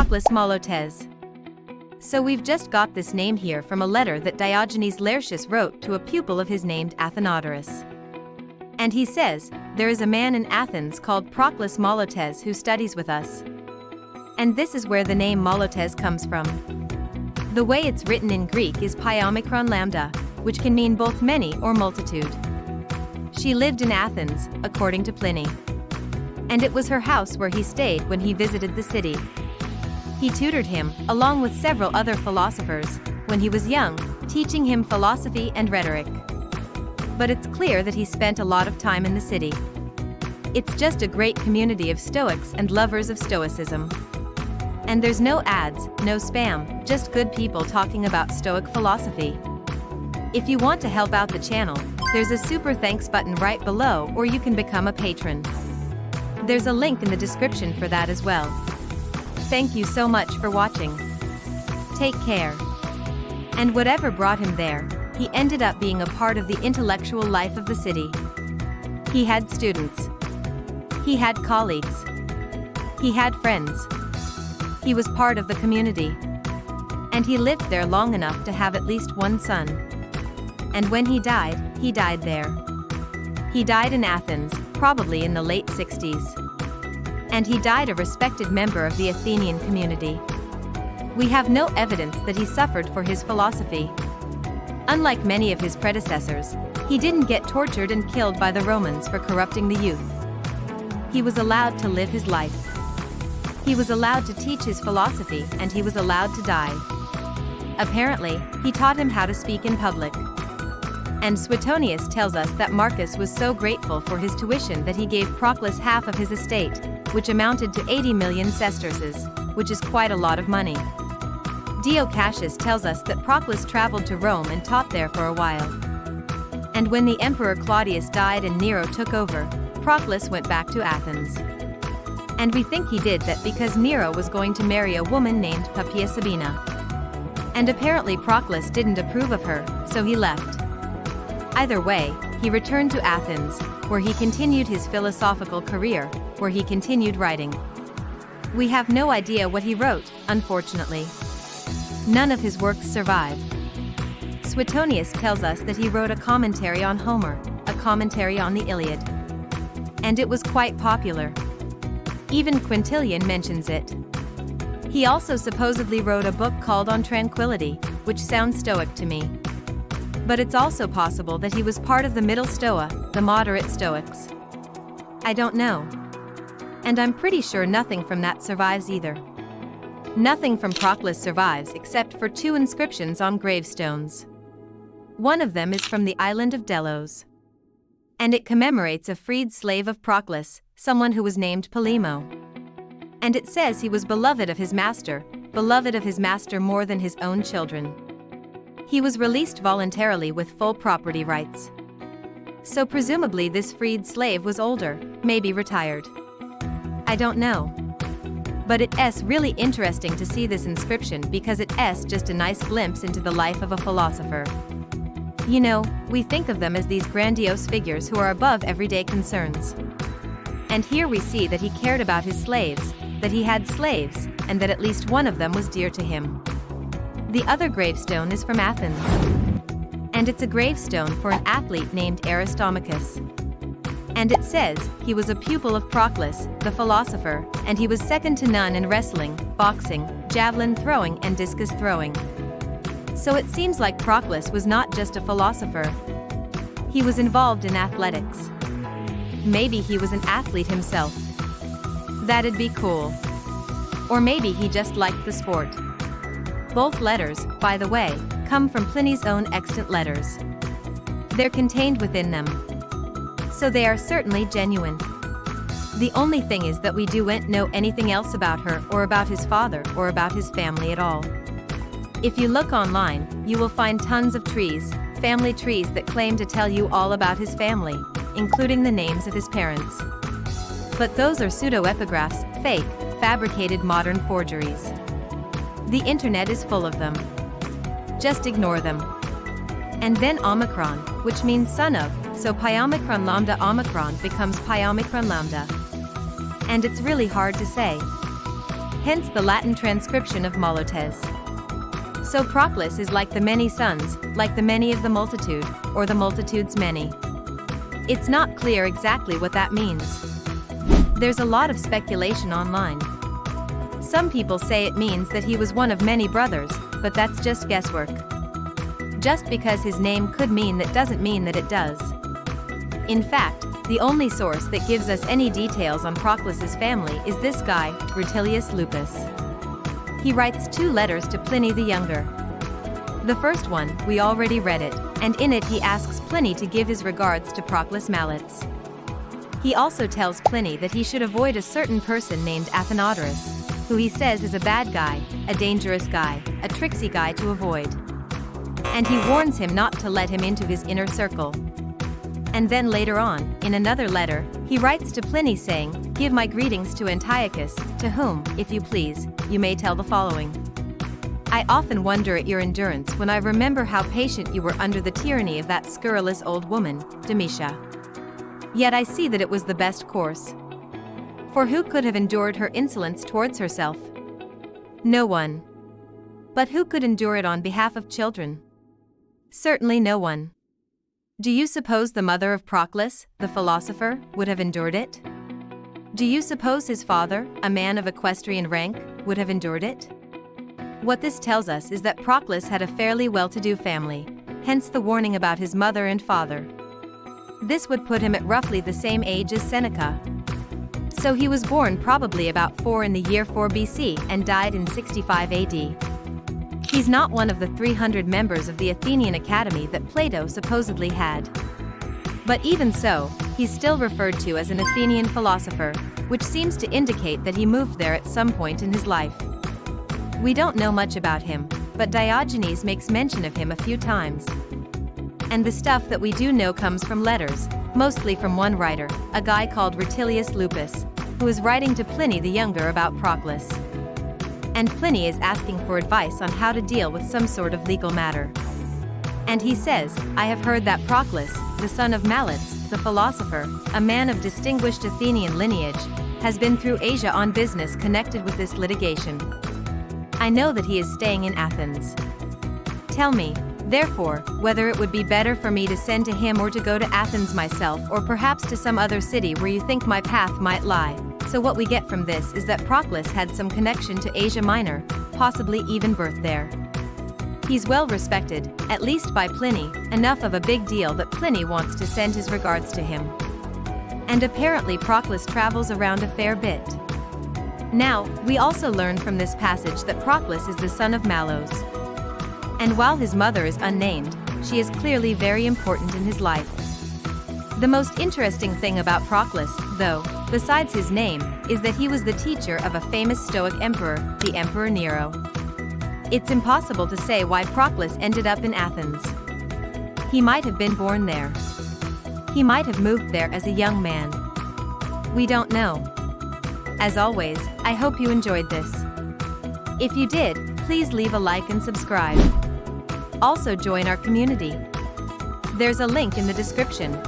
Proclus Molotes. So we've just got this name here from a letter that Diogenes Laertius wrote to a pupil of his named Athenodorus. And he says, there is a man in Athens called Proclus Molotes who studies with us. And this is where the name Molotes comes from. The way it's written in Greek is pi omicron lambda, which can mean both many or multitude. She lived in Athens, according to Pliny. And it was her house where he stayed when he visited the city. He tutored him, along with several other philosophers, when he was young, teaching him philosophy and rhetoric. But it's clear that he spent a lot of time in the city. It's just a great community of Stoics and lovers of Stoicism. And there's no ads, no spam, just good people talking about Stoic philosophy. If you want to help out the channel, there's a super thanks button right below, or you can become a patron. There's a link in the description for that as well. Thank you so much for watching. Take care. And whatever brought him there, he ended up being a part of the intellectual life of the city. He had students. He had colleagues. He had friends. He was part of the community. And he lived there long enough to have at least one son. And when he died there. He died in Athens, probably in the late 60s. And he died a respected member of the Athenian community. We have no evidence that he suffered for his philosophy. Unlike many of his predecessors, he didn't get tortured and killed by the Romans for corrupting the youth. He was allowed to live his life. He was allowed to teach his philosophy, and he was allowed to die. Apparently, he taught him how to speak in public. And Suetonius tells us that Marcus was so grateful for his tuition that he gave Proclus half of his estate, which amounted to 80 million sesterces, which is quite a lot of money. Dio Cassius tells us that Proclus traveled to Rome and taught there for a while. And when the Emperor Claudius died and Nero took over, Proclus went back to Athens. And we think he did that because Nero was going to marry a woman named Poppaea Sabina. And apparently Proclus didn't approve of her, so he left. Either way, he returned to Athens, where he continued his philosophical career, where he continued writing. We have no idea what he wrote, unfortunately. None of his works survive. Suetonius tells us that he wrote a commentary on Homer, a commentary on the Iliad. And it was quite popular. Even Quintilian mentions it. He also supposedly wrote a book called On Tranquility, which sounds Stoic to me. But it's also possible that he was part of the Middle Stoa, the moderate Stoics. I don't know. And I'm pretty sure nothing from that survives either. Nothing from Proclus survives except for 2 inscriptions on gravestones. One of them is from the island of Delos. And it commemorates a freed slave of Proclus, someone who was named Polemo. And it says he was beloved of his master more than his own children. He was released voluntarily with full property rights. So presumably this freed slave was older, maybe retired. I don't know. But it's really interesting to see this inscription because it's just a nice glimpse into the life of a philosopher. You know, we think of them as these grandiose figures who are above everyday concerns. And here we see that he cared about his slaves, that he had slaves, and that at least one of them was dear to him. The other gravestone is from Athens. And it's a gravestone for an athlete named Aristomachus. And it says, he was a pupil of Proclus, the philosopher, and he was second to none in wrestling, boxing, javelin throwing and discus throwing. So it seems like Proclus was not just a philosopher. He was involved in athletics. Maybe he was an athlete himself. That'd be cool. Or maybe he just liked the sport. Both letters, by the way, come from Pliny's own extant letters. They're contained within them. So they are certainly genuine. The only thing is that we don't know anything else about her or about his father or about his family at all. If you look online, you will find tons of trees, family trees that claim to tell you all about his family, including the names of his parents. But those are pseudo-epigraphs, fake, fabricated modern forgeries. The internet is full of them. Just ignore them. And then Omicron, which means son of, so pi omicron lambda Omicron becomes pi omicron lambda. And it's really hard to say. hence the Latin transcription of Molotes. So Proclus is like the many sons, like the many of the multitude, or the multitude's many. It's not clear exactly what that means. There's a lot of speculation online. Some people say it means that he was one of many brothers, but that's just guesswork. Just because his name could mean that doesn't mean that it does. In fact, the only source that gives us any details on Proclus's family is this guy, Rutilius Lupus. He writes 2 letters to Pliny the Younger. The first one, we already read it, and in it he asks Pliny to give his regards to Proclus Malotes. He also tells Pliny that he should avoid a certain person named Athenodorus, who he says is a bad guy, a dangerous guy, a tricksy guy to avoid. And he warns him not to let him into his inner circle. And then later on, in another letter, he writes to Pliny saying, "Give my greetings to Antiochus, to whom, if you please, you may tell the following. I often wonder at your endurance when I remember how patient you were under the tyranny of that scurrilous old woman, Demetia. Yet I see that it was the best course. For who could have endured her insolence towards herself? No one. But who could endure it on behalf of children? Certainly no one. Do you suppose the mother of Proclus, the philosopher, would have endured it? Do you suppose his father, a man of equestrian rank, would have endured it?" What this tells us is that Proclus had a fairly well-to-do family, hence the warning about his mother and father. This would put him at roughly the same age as Seneca. So he was born probably about 4 in the year 4 BC and died in 65 AD. He's not one of the 300 members of the Athenian Academy that Plato supposedly had. But even so, he's still referred to as an Athenian philosopher, which seems to indicate that he moved there at some point in his life. We don't know much about him, but Diogenes makes mention of him a few times. And the stuff that we do know comes from letters, mostly from one writer, a guy called Rutilius Lupus, who is writing to Pliny the Younger about Proclus. And Pliny is asking for advice on how to deal with some sort of legal matter. And he says, "I have heard that Proclus, the son of Malotes, the philosopher, a man of distinguished Athenian lineage, has been through Asia on business connected with this litigation. I know that he is staying in Athens. Tell me, therefore, whether it would be better for me to send to him or to go to Athens myself, or perhaps to some other city where you think my path might lie." So what we get from this is that Proclus had some connection to Asia Minor, possibly even birth there. He's well respected, at least by Pliny, enough of a big deal that Pliny wants to send his regards to him. And apparently Proclus travels around a fair bit. Now, we also learn from this passage that Proclus is the son of Malos. And while his mother is unnamed, she is clearly very important in his life. The most interesting thing about Proclus, though, besides his name, is that he was the teacher of a famous Stoic emperor, the Emperor Nero. It's impossible to say why Proclus ended up in Athens. He might have been born there. He might have moved there as a young man. We don't know. As always, I hope you enjoyed this. If you did, please leave a like and subscribe. Also join our community. There's a link in the description.